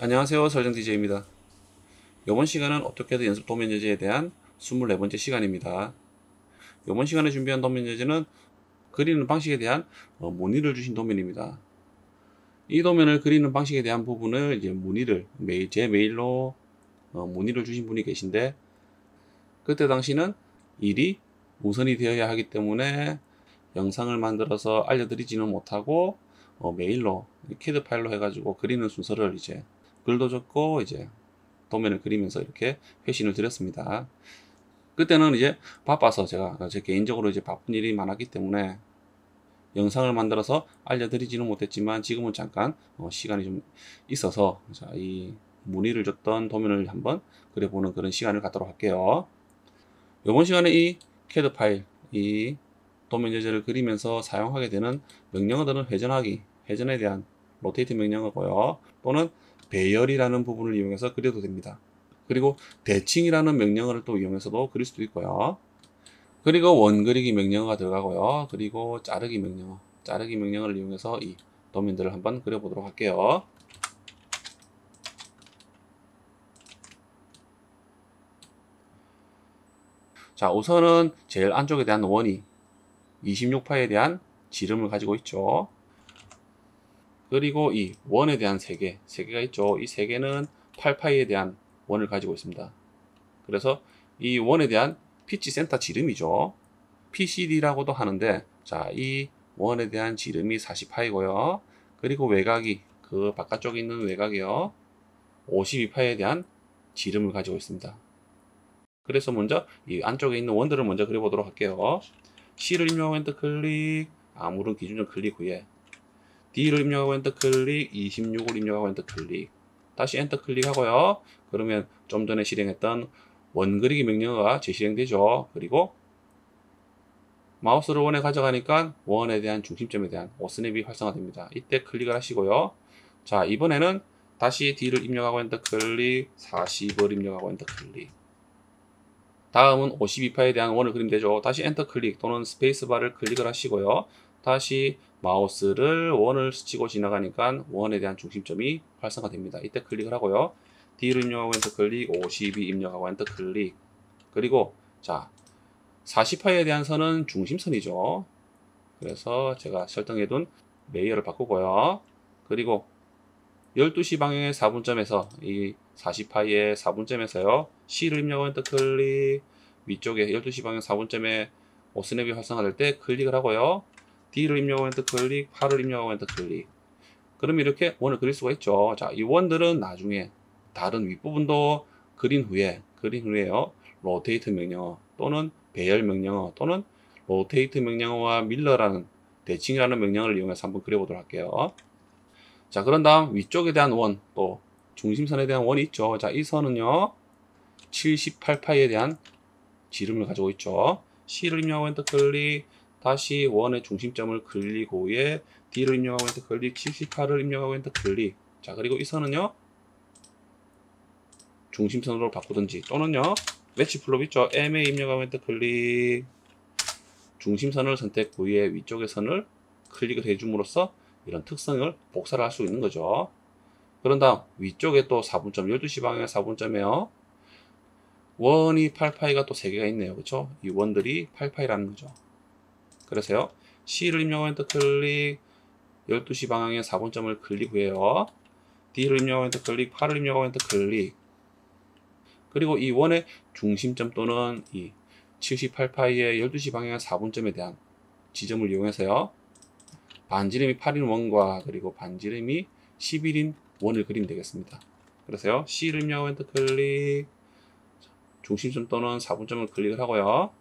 안녕하세요. 설정 DJ입니다. 이번 시간은 어토캐드 연습 도면 예제에 대한 24번째 시간입니다. 이번 시간에 준비한 도면 예제는 그리는 방식에 대한 문의를 주신 도면입니다. 이 도면을 그리는 방식에 대한 부분을 이제 문의를 제 메일로 문의를 주신 분이 계신데, 그때 당시는 일이 우선이 되어야 하기 때문에 영상을 만들어서 알려드리지는 못하고 메일로 캐드 파일로 해가지고 그리는 순서를 이제 글도 적고 이제 도면을 그리면서 이렇게 회신을 드렸습니다. 그때는 이제 바빠서 제가 제 개인적으로 이제 바쁜 일이 많았기 때문에 영상을 만들어서 알려드리지는 못했지만, 지금은 잠깐 시간이 좀 있어서 이 문의를 줬던 도면을 한번 그려보는 그런 시간을 갖도록 할게요. 이번 시간에 이 캐드 파일, 이 도면 예제를 그리면서 사용하게 되는 명령어들은 회전에 대한 로테이트 명령어고요. 또는 배열이라는 부분을 이용해서 그려도 됩니다. 그리고 대칭이라는 명령어를 또 이용해서도 그릴 수도 있고요. 그리고 원그리기 명령어가 들어가고요. 그리고 자르기 명령어를 이용해서 이 도면들을 한번 그려보도록 할게요. 자, 우선은 제일 안쪽에 대한 원이 26파에 대한 지름을 가지고 있죠. 그리고 이 원에 대한 3개가 있죠. 이 3개는 8파이에 대한 원을 가지고 있습니다. 그래서 이 원에 대한 피치 센터 지름이죠. PCD라고도 하는데, 자, 이 원에 대한 지름이 40파이고요. 그리고 외곽이, 그 바깥쪽에 있는 외곽이요, 52파이에 대한 지름을 가지고 있습니다. 그래서 먼저 이 안쪽에 있는 원들을 먼저 그려보도록 할게요. C를 입력하고 엔터 클릭, 아무런 기준점 클릭 후에 D를 입력하고 엔터 클릭, 26을 입력하고 엔터 클릭, 다시 엔터 클릭하고요. 그러면 좀 전에 실행했던 원그리기 명령어가 재실행되죠. 그리고 마우스를 원에 가져가니까 원에 대한 중심점에 대한 오스냅이 활성화됩니다. 이때 클릭을 하시고요. 자, 이번에는 다시 D를 입력하고 엔터 클릭, 40을 입력하고 엔터 클릭, 다음은 52파에 대한 원을 그리면 되죠. 다시 엔터 클릭 또는 스페이스바를 클릭을 하시고요. 다시 마우스를 원을 스치고 지나가니까 원에 대한 중심점이 활성화됩니다. 이때 클릭을 하고요. D를 입력하고 엔터 클릭, 52 입력하고 엔터 클릭, 그리고 자, 40파에 대한 선은 중심선이죠. 그래서 제가 설정해둔 레이어를 바꾸고요. 그리고 12시 방향의 4분점에서 이 40파이의 4분점에서요, C를 입력하고 엔터 클릭, 위쪽에 12시 방향 4분점에 오스냅이 활성화될 때 클릭을 하고요. D를 입력하고 엔터 클릭, 8을 입력하고 엔터 클릭. 그러면 이렇게 원을 그릴 수가 있죠. 자, 이 원들은 나중에 다른 윗부분도 그린 후에요, 로테이트 명령어 또는 배열 명령어 또는 로테이트 명령어와 밀러라는 대칭이라는 명령어를 이용해서 한번 그려보도록 할게요. 자, 그런 다음 위쪽에 대한 원, 또 중심선에 대한 원이 있죠. 자, 이 선은요, 78파이에 대한 지름을 가지고 있죠. C를 입력하고 엔터 클릭, 다시 원의 중심점을 클릭 후에 D를 입력하고 엔터 클릭, 78을 입력하고 엔터 클릭. 자, 그리고 이 선은요, 중심선으로 바꾸든지 또는요, 매치 플롭 있죠. M에 입력하고 엔터 클릭, 중심선을 선택 후에 위쪽의 선을 클릭을 해줌으로써 이런 특성을 복사를 할 수 있는 거죠. 그런 다음 위쪽에 또 4분점, 12시 방향의 4분점에요, 원이 8파이가 또 3개가 있네요. 그렇죠? 이 원들이 8파이라는 거죠. 그래서요, C를 입력하고 엔터 클릭, 12시 방향의 4분점을 클릭 후에요, D를 입력하고 엔터 클릭, 8을 입력하고 엔터 클릭, 그리고 이 원의 중심점 또는 이 78파이의 12시 방향의 4분점에 대한 지점을 이용해서요, 반지름이 8인 원과 그리고 반지름이 11인 원을 그리면 되겠습니다. 그래서요, C를 입력하고 엔터 클릭, 중심점 또는 4분점을 클릭을 하고요,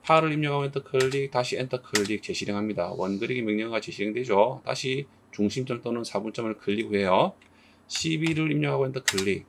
8을 입력하고 엔터 클릭, 다시 엔터 클릭, 재실행합니다. 원 그리기 명령어가 재실행되죠. 다시 중심점 또는 4분점을 클릭 후에요, 12를 입력하고 엔터 클릭,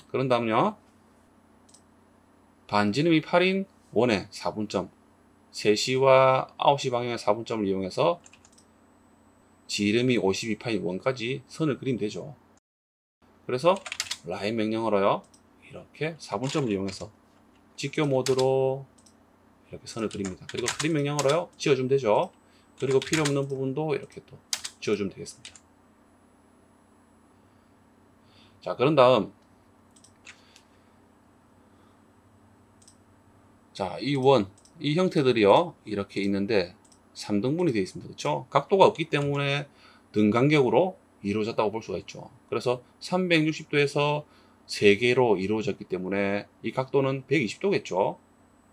그런 다음요, 반지름이 8인 원의 4분점, 3시와 9시 방향의 4분점을 이용해서 지름이 52파인 원까지 선을 그리면 되죠. 그래서 라인 명령어로요, 이렇게 4분점을 이용해서 직교 모드로 이렇게 선을 그립니다. 그리고 트림 명령어로요, 지어주면 되죠. 그리고 필요 없는 부분도 이렇게 또 지워주면 되겠습니다. 자, 그런 다음 자, 이 형태들이요 이렇게 있는데 3등분이 되어 있습니다. 그렇죠? 각도가 없기 때문에 등 간격으로 이루어졌다고 볼 수가 있죠. 그래서 360도에서 3개로 이루어졌기 때문에 이 각도는 120도겠죠.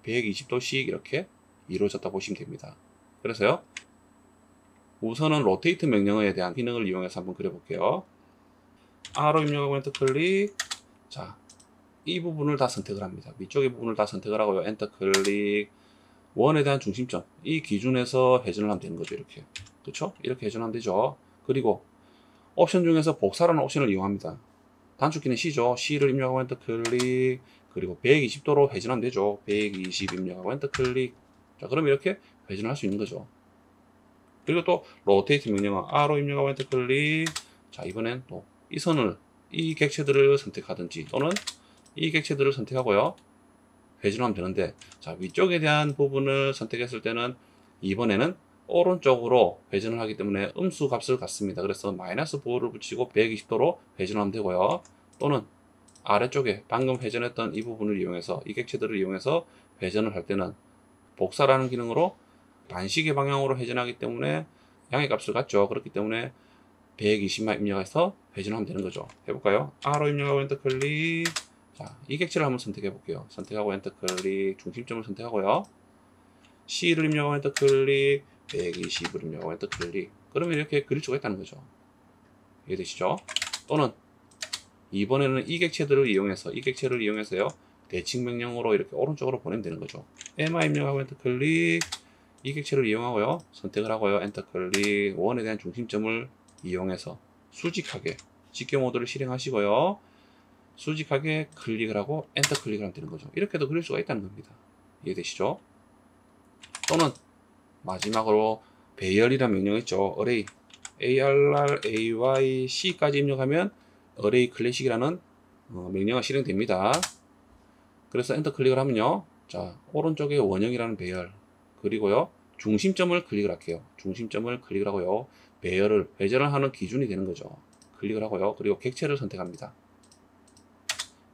120도씩 이렇게 이루어졌다 보시면 됩니다. 그래서요, 우선은 로테이트 명령어에 대한 기능을 이용해서 한번 그려볼게요. R로 입력하고 엔터 클릭. 자, 이 부분을 다 선택을 합니다. 위쪽의 부분을 다 선택을 하고요. 엔터 클릭. 원에 대한 중심점, 이 기준에서 회전을 하면 되는 거죠. 이렇게. 그렇죠? 이렇게 회전하면 되죠. 그리고 옵션 중에서 복사라는 옵션을 이용합니다. 단축키는 C죠. C를 입력하고 엔터 클릭. 그리고 120도로 회전하면 되죠. 120 입력하고 엔터 클릭. 자, 그럼 이렇게 회전할 수 있는 거죠. 그리고 또 로테이트 명령어 R로 입력하고 엔터 클릭. 자, 이번엔 또 이 객체들을 선택하든지 또는 이 객체들을 선택하고요. 회전하면 되는데, 자, 위쪽에 대한 부분을 선택했을 때는 이번에는 오른쪽으로 회전을 하기 때문에 음수 값을 갖습니다. 그래서 마이너스 5를 붙이고 120도로 회전하면 되고요. 또는 아래쪽에 방금 회전했던 이 부분을 이용해서, 이 객체들을 이용해서 회전을 할 때는 복사라는 기능으로 반시계 방향으로 회전하기 때문에 양의 값을 갖죠. 그렇기 때문에 120만 입력해서 회전하면 되는 거죠. 해볼까요? R로 입력하고 엔터 클릭. 자, 이 객체를 한번 선택해 볼게요. 선택하고 엔터 클릭, 중심점을 선택하고요. C를 입력하고 엔터 클릭, 120을 입력하고 엔터 클릭. 그러면 이렇게 그릴 수가 있다는 거죠. 이해되시죠? 또는 이번에는 이 객체를 이용해서요. 대칭 명령으로 이렇게 오른쪽으로 보내면 되는 거죠. MI 입력하고 엔터 클릭. 이 객체를 이용하고요. 선택을 하고요. 엔터 클릭. 원에 대한 중심점을 이용해서 수직하게 직교 모드를 실행하시고요. 수직하게 클릭을 하고 엔터 클릭을 하면 되는 거죠. 이렇게도 그릴 수가 있다는 겁니다. 이해되시죠? 또는 마지막으로 배열이라는 명령이 있죠. array ARR, AY, C까지 입력하면 array 클래식이라는 명령어가 실행됩니다. 그래서 엔터 클릭을 하면요. 자, 오른쪽에 원형이라는 배열, 그리고요. 중심점을 클릭을 할게요. 중심점을 클릭을 하고요. 배열을 회전을 하는 기준이 되는 거죠. 클릭을 하고요. 그리고 객체를 선택합니다.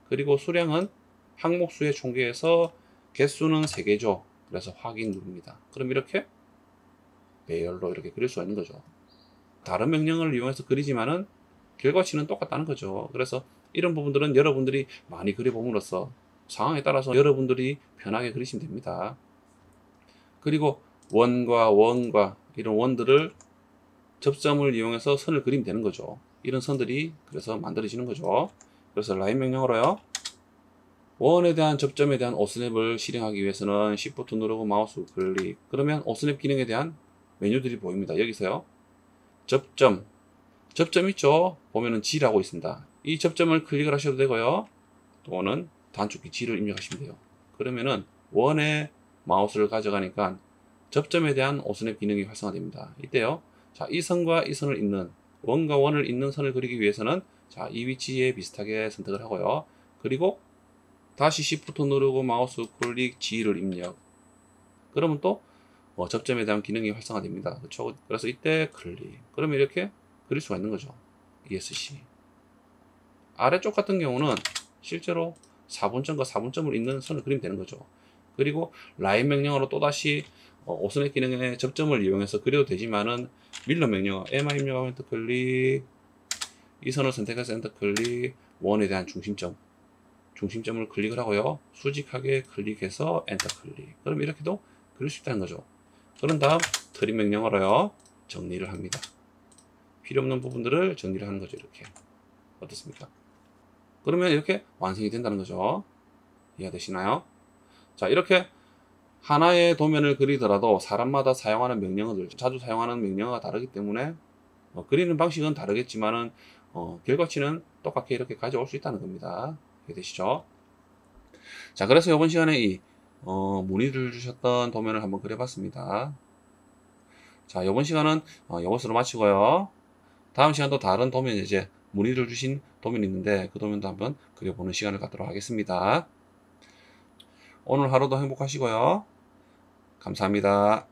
그리고 수량은 항목수의 총계에서 개수는 3개죠. 그래서 확인 누릅니다. 그럼 이렇게 배열로 이렇게 그릴 수가 있는 거죠. 다른 명령을 이용해서 그리지만은 결과치는 똑같다는 거죠. 그래서 이런 부분들은 여러분들이 많이 그려봄으로써 상황에 따라서 여러분들이 편하게 그리시면 됩니다. 그리고 원과 이런 원들을 접점을 이용해서 선을 그리면 되는 거죠. 이런 선들이 그래서 만들어지는 거죠. 그래서 라인 명령어로요. 원에 대한 접점에 대한 오스냅을 실행하기 위해서는 Shift 누르고 마우스 클릭. 그러면 오스냅 기능에 대한 메뉴들이 보입니다. 여기서요. 접점 있죠? 보면은 G라고 있습니다. 이 접점을 클릭을 하셔도 되고요. 또는 단축키 G를 입력하시면 돼요. 그러면은 원에 마우스를 가져가니까 접점에 대한 오스냅 기능이 활성화됩니다. 이때요. 자, 이 선과 이 선을 잇는 원과 원을 잇는 선을 그리기 위해서는 자, 이 위치에 비슷하게 선택을 하고요. 그리고 다시 Shift 누르고 마우스 클릭 G를 입력. 그러면 또 접점에 대한 기능이 활성화됩니다. 그렇죠? 그래서 이때 클릭. 그러면 이렇게 그릴 수가 있는 거죠. ESC. 아래쪽 같은 경우는 실제로 4분점과 4분점을 잇는 선을 그리면 되는 거죠. 그리고 라인 명령어로 또다시 오스냅 기능의 접점을 이용해서 그려도 되지만은 밀러 명령어 MI 입력하고 엔터 클릭. 이 선을 선택해서 엔터 클릭. 원에 대한 중심점을 클릭을 하고요. 수직하게 클릭해서 엔터 클릭. 그럼 이렇게도 그릴 수 있다는 거죠. 그런 다음 트림 명령어로요. 정리를 합니다. 필요 없는 부분들을 정리를 하는 거죠. 이렇게. 어떻습니까? 그러면 이렇게 완성이 된다는 거죠. 이해되시나요? 자, 이렇게 하나의 도면을 그리더라도 사람마다 사용하는 명령어들, 자주 사용하는 명령어가 다르기 때문에 그리는 방식은 다르겠지만은 결과치는 똑같게 이렇게 가져올 수 있다는 겁니다. 이해되시죠? 자, 그래서 이번 시간에 이 문의를 주셨던 도면을 한번 그려봤습니다. 자, 이번 시간은 이것으로 마치고요. 다음 시간도 다른 도면, 이제 문의를 주신 도면이 있는데 그 도면도 한번 그려보는 시간을 갖도록 하겠습니다. 오늘 하루도 행복하시고요. 감사합니다.